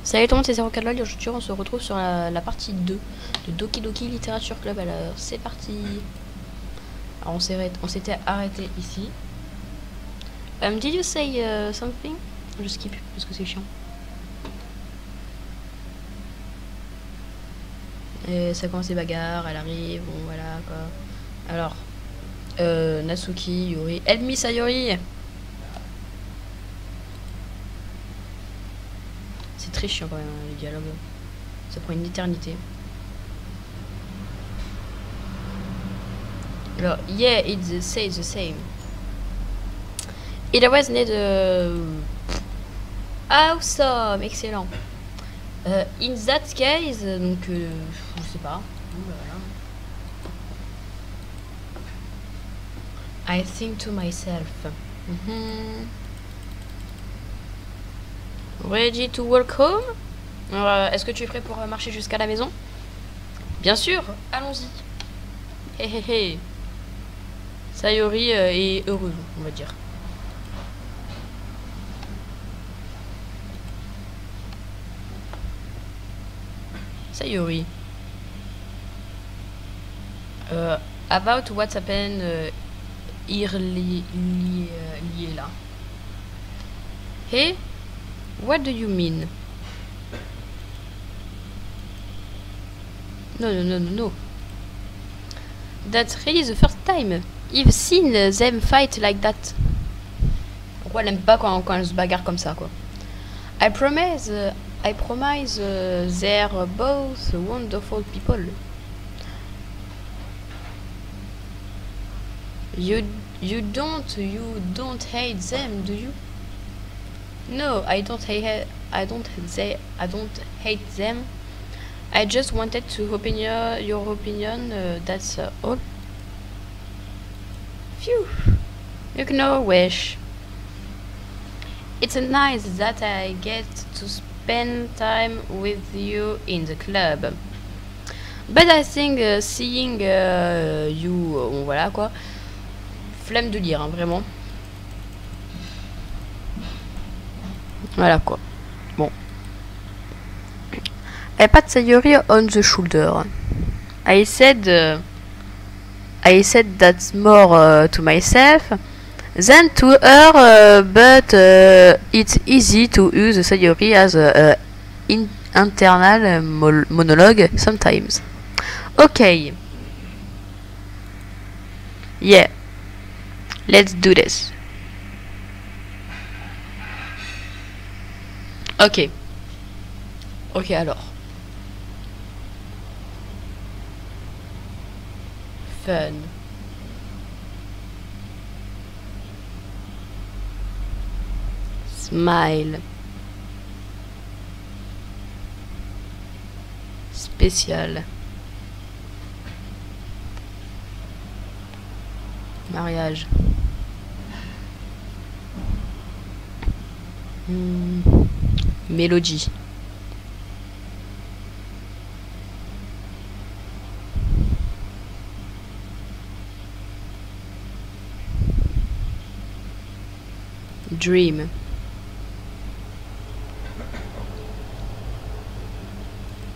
Salut tout le monde, c'est 04 LOL et aujourd'hui on se retrouve sur la partie 2 de Doki Doki Literature Club. Alors c'est parti. Alors on s'était arrêté ici. Did you say something? Je skip parce que c'est chiant. Et ça commence les bagarres, elle arrive, bon voilà quoi. Alors, Natsuki, Yuri, help me Sayori. C'est très chiant quand même les dialogues. Ça prend une éternité. Alors, yeah, it says the same. It was need awesome, excellent. In that case, donc je sais pas. Voilà. I think to myself. Ready to walk home? Est-ce que tu es prêt pour marcher jusqu'à la maison? Bien sûr, allons-y. Hé hé hé. Sayori est heureux, on va dire. Sayori. About what happened here là. Hey, what do you mean? No. That's really the first time I've seen them fight like that. Pourquoi elle aime pas quand elle se bagarre comme ça quoi? I promise they're both wonderful people. You don't hate them, do you? No, I don't hate them. I just wanted to your opinion. That's all. Phew. You can no wish. It's nice that I get to spend time with you in the club. But I think seeing you, voilà quoi. Flemme de lire, hein, vraiment. Voilà quoi. Bon. I pat Sayori on the shoulder. I said that's more to myself than to her, but it's easy to use Sayori as an internal monologue sometimes. Okay. Yeah. Let's do this. Ok. Ok alors. Fun. Smile. Spécial. Mariage. Mélodie. Dream.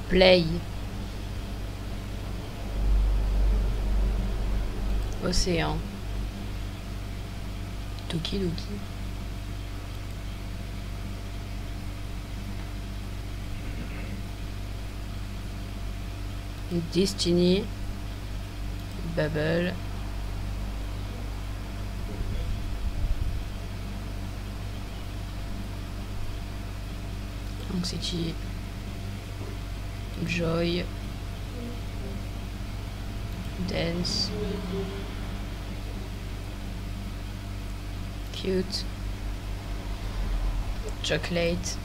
Play. Océan. Doki Doki. Destiny. Bubble. Anxiety. Joy. Dance. Cute. Chocolate.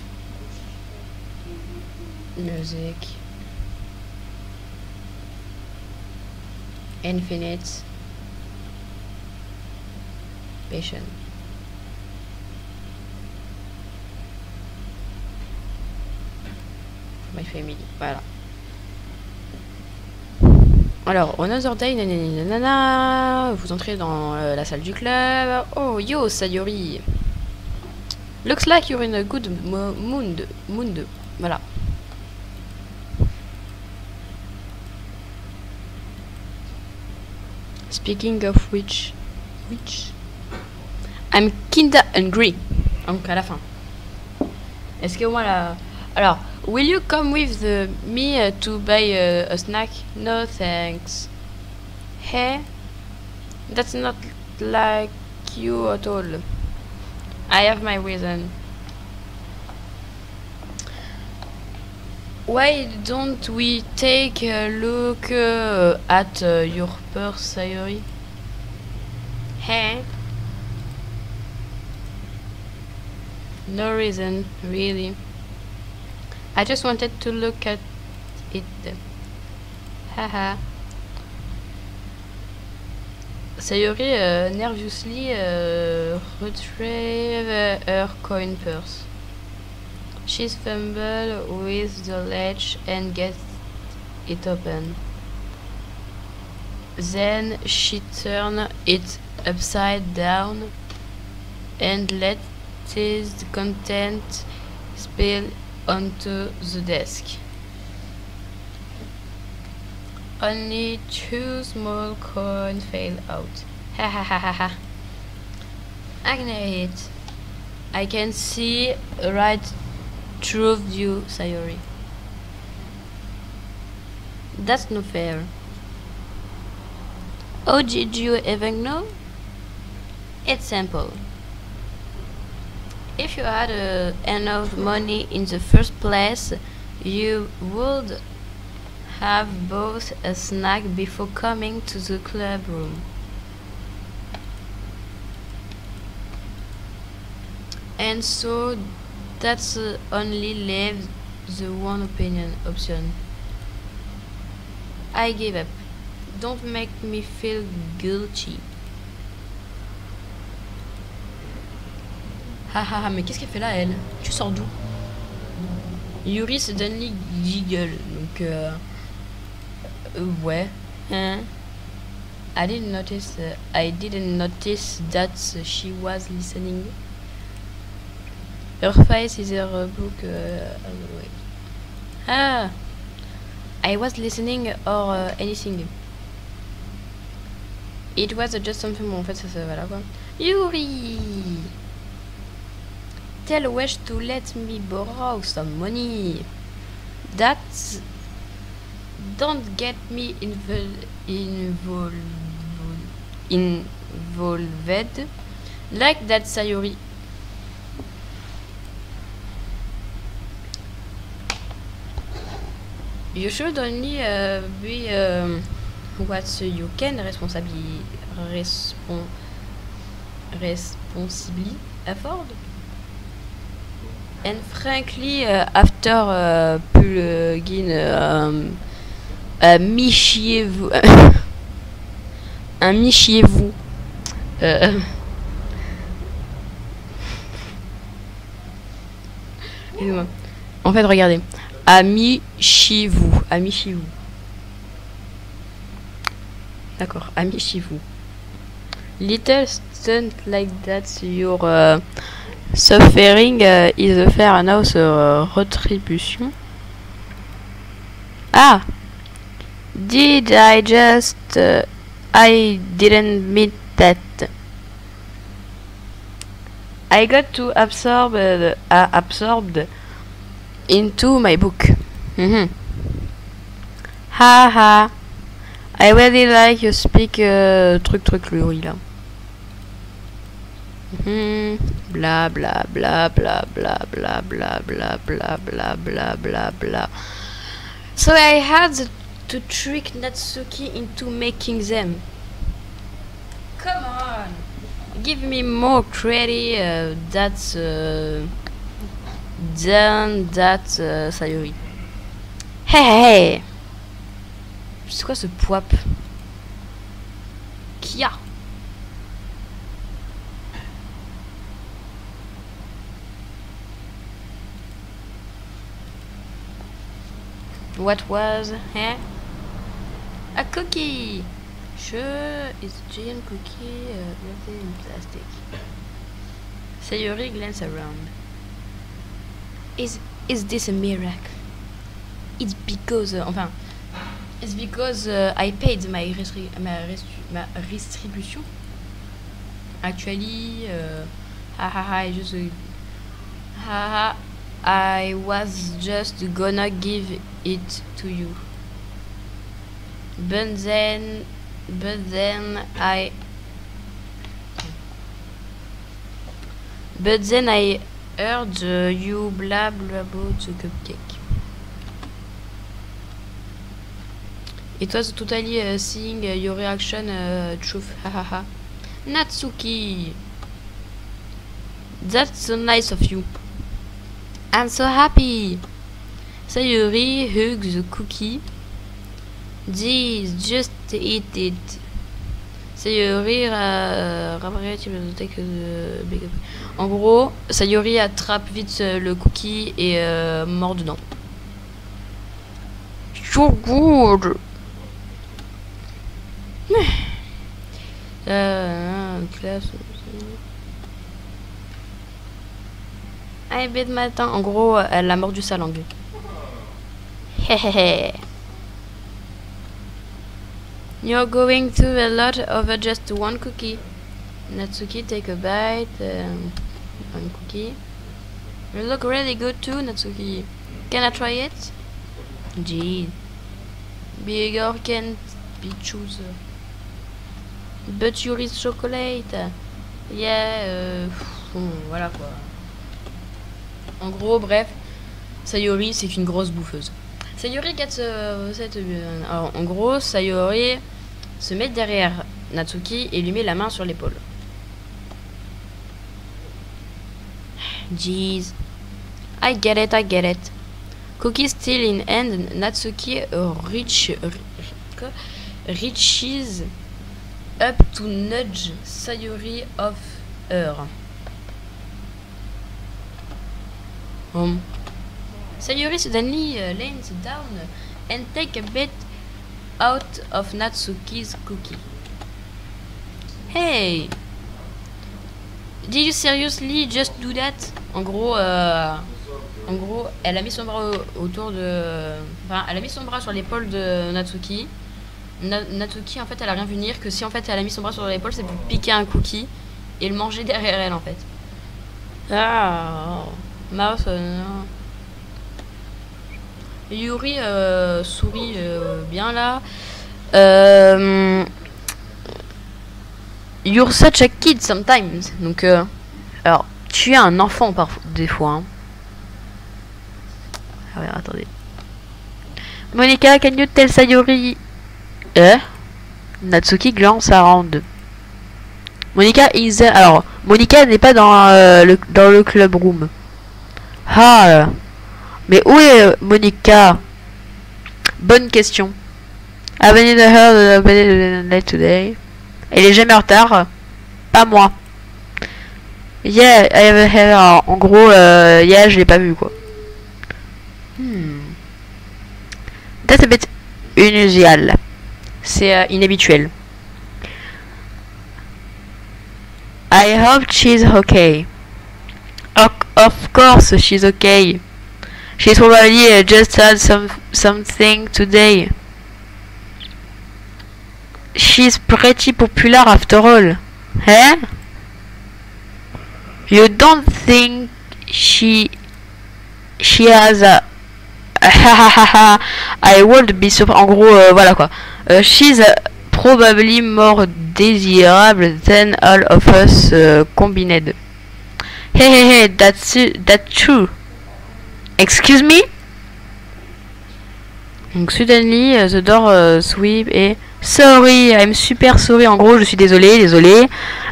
Music. Infinite. Patient. My family. Voilà. Alors, Another Day, nanana, vous entrez dans la salle du club. Oh, yo, Sayori. Looks like you're in a good mood. Voilà. Speaking of which, I'm kinda hungry. Donc à la fin. Est-ce que moi là... Alors, will you come with me to buy a snack? No thanks. Hey, that's not like you at all. I have my reason. Why don't we take a look at your purse, Sayori? Hey? No reason, really. I just wanted to look at it. Haha. Sayori nervously retrieved her coin purse. She fumbled with the latch and gets it open. Then she turned it upside down and let its contents spill onto the desk. Only 2 small coins fell out. Ha ha ha ha ha. Ignite. I can see right through you, Sayori. That's not fair. Oh, did you even know? It's simple. If you had enough money in the first place, you would have bought a snack before coming to the club room. And so that's only leaves the one option. I give up. Don't make me feel guilty. Haha, mais qu'est-ce qu'elle fait là, elle? Tu sors d'où? Yuri suddenly giggle. Donc, ouais. Hein? I didn't notice that she was listening. Her face is her book. Ah! I was listening or anything. It was just something. Bon, en fait, ça voilà quoi. Yuri! Tell Wesh to let me borrow some money. That's. Don't get me involved like that, Sayori. You should only be what you can responsibly afford. And frankly, after plugin michiez-vous. Un michiez-vous. Excusez-moi. En fait, regardez. Amichiez-vous. Amichiez-vous. D'accord, amichiez-vous. Little stunt like that, your suffering is a fair enough retribution. Ah! Did I just... I didn't mean that. I got too absorbed into my book. Haha. I really like you speak truc Luri là. Bla bla bla bla bla bla bla bla bla bla bla bla bla. So I had to trick Natsuki into making them. Come on, give me more credit. That's than that, Sayori. Hey. C'est quoi ce poip? Kia. What was, hein? A cookie! Sure, it's a giant cookie wrapped in plastic. Sayori glanced around. Is this a miracle? It's because it's because I paid my restribution. Actually, I was just gonna give it to you. But then I heard you blah blah about the cupcake. It was totally seeing your reaction, truth. Hahaha. Natsuki, that's so nice of you. I'm so happy. Sayori hugs the cookie. Geez, just eat it. Sayori en gros, Sayori attrape vite le cookie et mord dedans. So good. Classe. Ah, bête matin. En gros, elle a mordu sa langue. Hehehe. You're going through a lot over just one cookie. Natsuki, take a bite. One cookie. You look really good too, Natsuki. Can I try it? Gee. Bigger can't be chooser. But you eat chocolate. Yeah. Bon, voilà quoi. En gros, bref, Sayori c'est qu'une grosse bouffeuse. Sayori alors, en gros, Sayori se met derrière Natsuki et lui met la main sur l'épaule. Jeez. I get it. Cookie still in hand, Natsuki reaches up to nudge Sayori off her. Sayori suddenly leans down and take a bit out of Natsuki's cookie. Hey! Did you seriously just do that? En gros, elle a mis son bras autour de... Enfin, elle a mis son bras sur l'épaule de Natsuki. Natsuki, en fait, elle a rien vu venir que si, en fait, elle a mis son bras sur l'épaule, c'est pour piquer un cookie et le manger derrière elle, en fait. Ah... Mouse, non. Yuri sourit bien là. You're such a kid sometimes. Donc, alors, tu es un enfant parfois, des fois. Hein. Ah ouais, attendez. Monica, can you tell Sayori? Natsuki glance around. Monica is there. Alors, Monica n'est pas dans le club room. Ah, mais où est Monica? Bonne question. I haven't heard late today. Elle est jamais en retard. Pas moi. Yeah, I haven't heard. En gros, yeah, je l'ai pas vu quoi. That's a bit unusual. C'est inhabituel. I hope she's okay. Of course she's okay. She's probably just had something today. She's pretty popular after all. Eh? You don't think she has a... I would be surprised. En gros, voilà quoi. She's probably more desirable than all of us combined. Hey, that's true. Excuse me? Donc, suddenly, the door sweep et... Sorry, I'm super sorry. En gros, je suis désolé.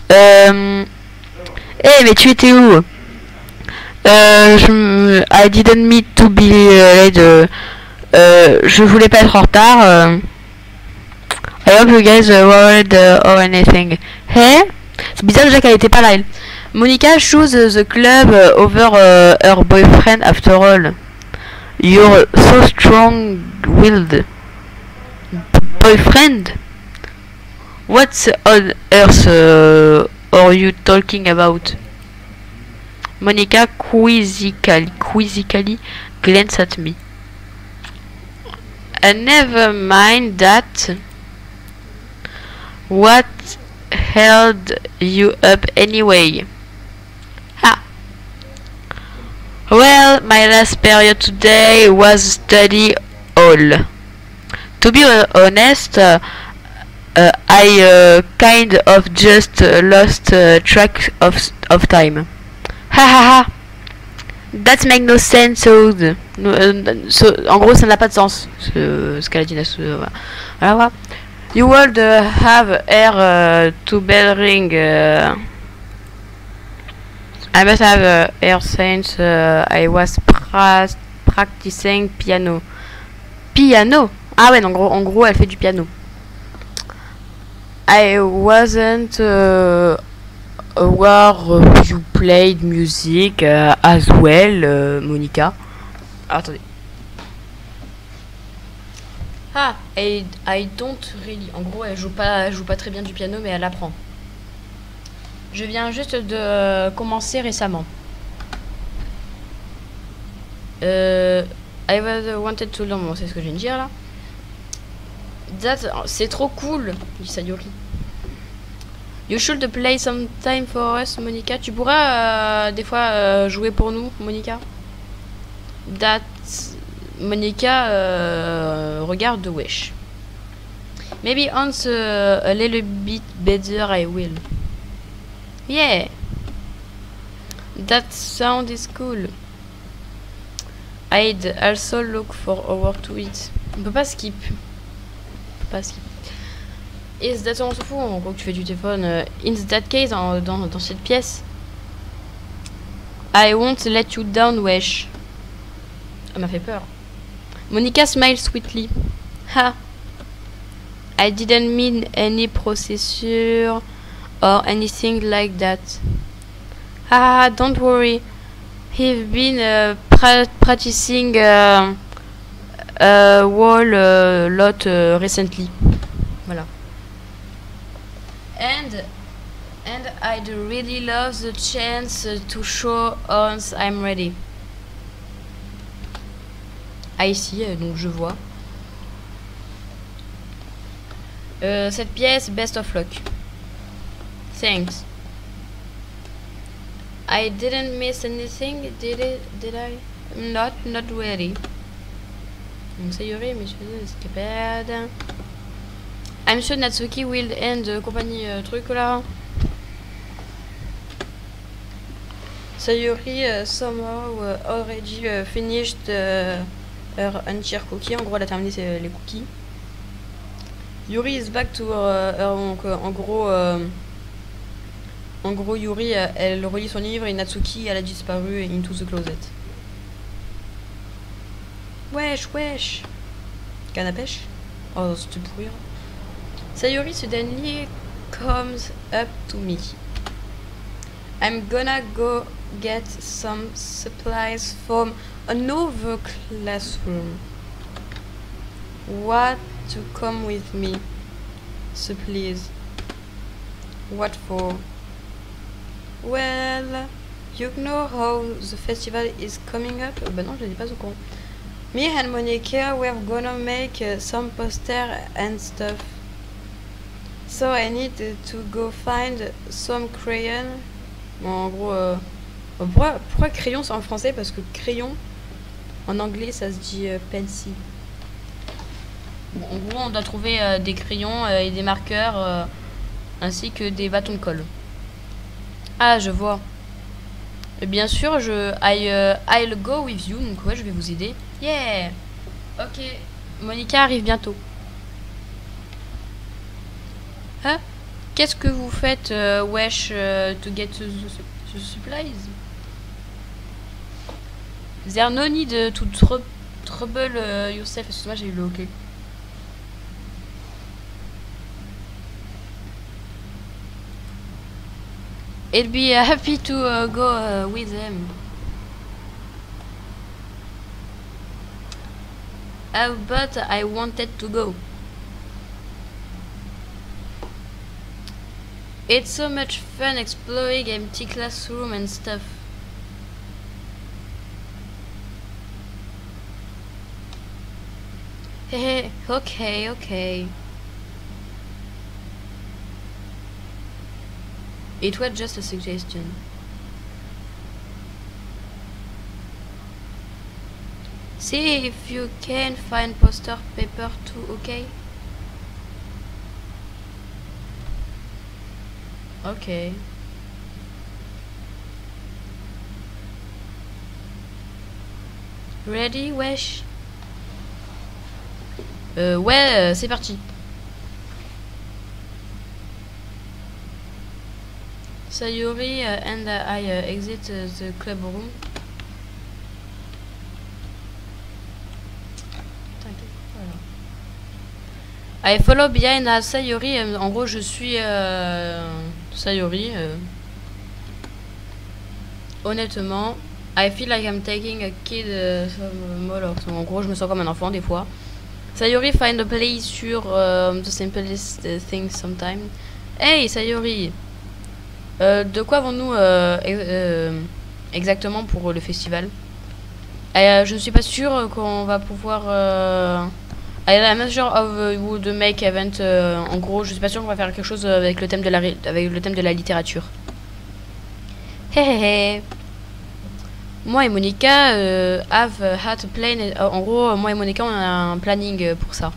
Hey, mais tu étais où? I didn't mean to be late. Je voulais pas être en retard. I hope you guys worried or anything. Hey? C'est bizarre déjà qu'elle était pas là, elle. Monica chose the club over her boyfriend after all. You're so strong-willed. Boyfriend? What on earth are you talking about? Monica quizzically glanced at me. Never mind that. What held you up anyway? Ah. Well, my last period today was study hall. To be honest, I kind of just lost track of time. Ha ha ha. That makes no sense. En gros, ça n'a pas de sens. Ce qu'elle a dit là. Voilà. You would have air to bell ring. I must have air since I was practicing piano. Piano? Ah ouais, en gros, elle fait du piano. I wasn't aware you played music as well, Monica. Ah, attendez. Ah, I don't really. En gros, elle joue pas très bien du piano, mais elle apprend. Je viens juste de commencer récemment. I was wanted to learn. Bon, c'est ce que je viens de dire là. C'est trop cool, dit Sayori. You should play sometime for us, Monica. Tu pourras des fois jouer pour nous, Monica. Monica regarde The Wish. Maybe once a little bit better I will. Yeah. That sound is cool. I'd also look forward to it. On peut pas skip. Et that on s'en fout, en gros que tu fais du téléphone. In that case, dans cette pièce. I won't let you down, wesh. Elle m'a fait peur. Monica smiled sweetly. Ha. I didn't mean any processor or anything like that. Ah, don't worry. He've been practicing wall lot recently. Voilà. And I'd really love the chance to show once I'm ready. Ah, ici, donc je vois. Cette pièce, best of luck. Thanks. I didn't miss anything, did I? Not really. Donc Sayori, monsieur, escapade. I'm sure Natsuki will end compagnie truc là. Sayori somehow already finished her unchair cookie. En gros, elle a terminé les cookies. Yuri is back to donc, en gros, Yuri, elle relit son livre et Natsuki, elle a disparu into the closet. Wesh. Canne à pêche? Oh, c'est pourrir. Sayori suddenly comes up to me. I'm gonna go get some supplies from another classroom. What to come with me? So please. What for? Well, you know how the festival is coming up? Bah non, je n'ai pas au courant. Me and Monica, we're gonna make some posters and stuff. So I need to go find some crayon. Bon, en gros, pourquoi crayon c'est en français? Parce que crayon, en anglais, ça se dit pencil. Bon, en gros, on doit trouver des crayons et des marqueurs, ainsi que des bâtons de colle. Ah, je vois. Et bien sûr, I'll go with you. Donc ouais, je vais vous aider. Yeah. Ok. Monica arrive bientôt. Hein? Qu'est-ce que vous faites, wesh, to get the supplies? There no need to trouble yourself. Excuse-moi, j'ai eu le ok. I'd be happy to go with them. But I wanted to go. It's so much fun exploring empty classroom and stuff. Hey, okay, okay. It was just a suggestion. See if you can find poster paper too, okay? Okay. Ready, wesh? Ouais, c'est parti. Sayuri and I exit the club room. I follow behind Sayuri. En gros, je suis Sayuri. Honnêtement, I feel like I'm taking a kid en gros, je me sens comme un enfant des fois. Sayuri find a place sur the simplest things sometimes. Hey Sayuri, de quoi avons-nous exactement pour le festival? Je ne suis pas sûre qu'on va pouvoir. I'm not sure of would make event. En gros, je suis pas sûre qu'on va faire quelque chose avec le thème de la littérature. Hehehe. Moi et Monica have had a plan. En gros, moi et Monica, on a un planning pour ça.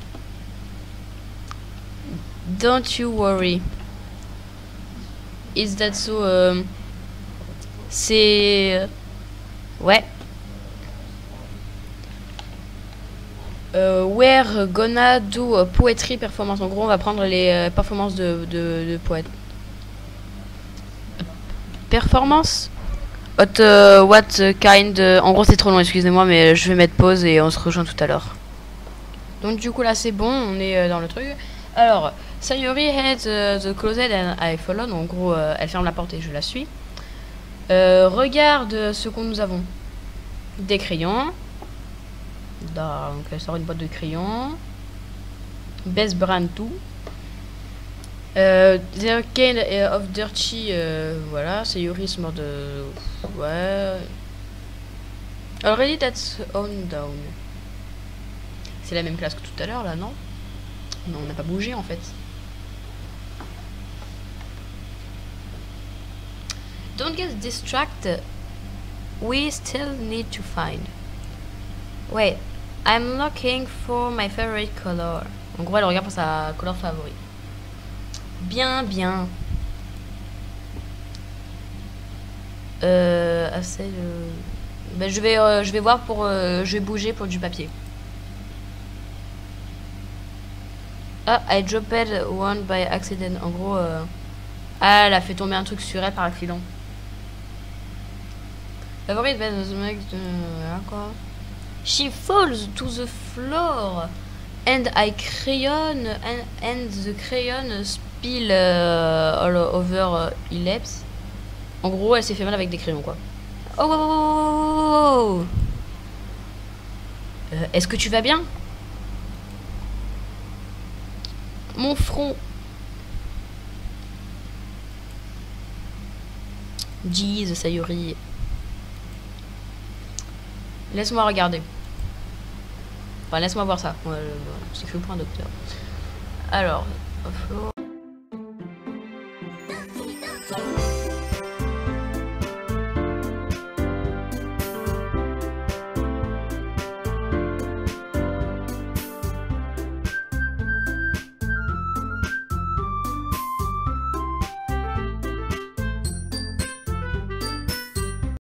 Don't you worry. Is that so? C'est ouais. We're gonna do a poetry performance. En gros, on va prendre les performances de poètes. Performance? What kind? En gros, c'est trop long, excusez-moi, mais je vais mettre pause et on se rejoint tout à l'heure. Donc, du coup, là, c'est bon, on est dans le truc. Alors, Sayuri heads the closet and I follow. Donc, en gros, elle ferme la porte et je la suis. Regarde ce que nous avons. Des crayons. Donc, elle sort une boîte de crayons. Best brand tout. The kind of dirty. Voilà, Sayuri se mord de. Ouais. Already that's on down. C'est la même classe que tout à l'heure là, non? Non, on n'a pas bougé en fait. Don't get distracted. We still need to find. Wait, I'm looking for my favorite color. En gros, elle regarde pour sa couleur favorite. Bien, bien. Assez de... Ben, je vais voir pour... je vais bouger pour du papier. Ah, I dropped one by accident. En gros, ah, elle a fait tomber un truc sur elle par accident. Favorite mec quoi. She falls to the floor and I crayon and the crayon spill all over Ellipse. En gros, elle s'est fait mal avec des crayons quoi. Oh, oh, oh, oh, oh. Est-ce que tu vas bien? Mon front. Jeez, Sayuri. Laisse-moi regarder. Enfin, laisse-moi voir ça. C'est que le point docteur. Alors, floor.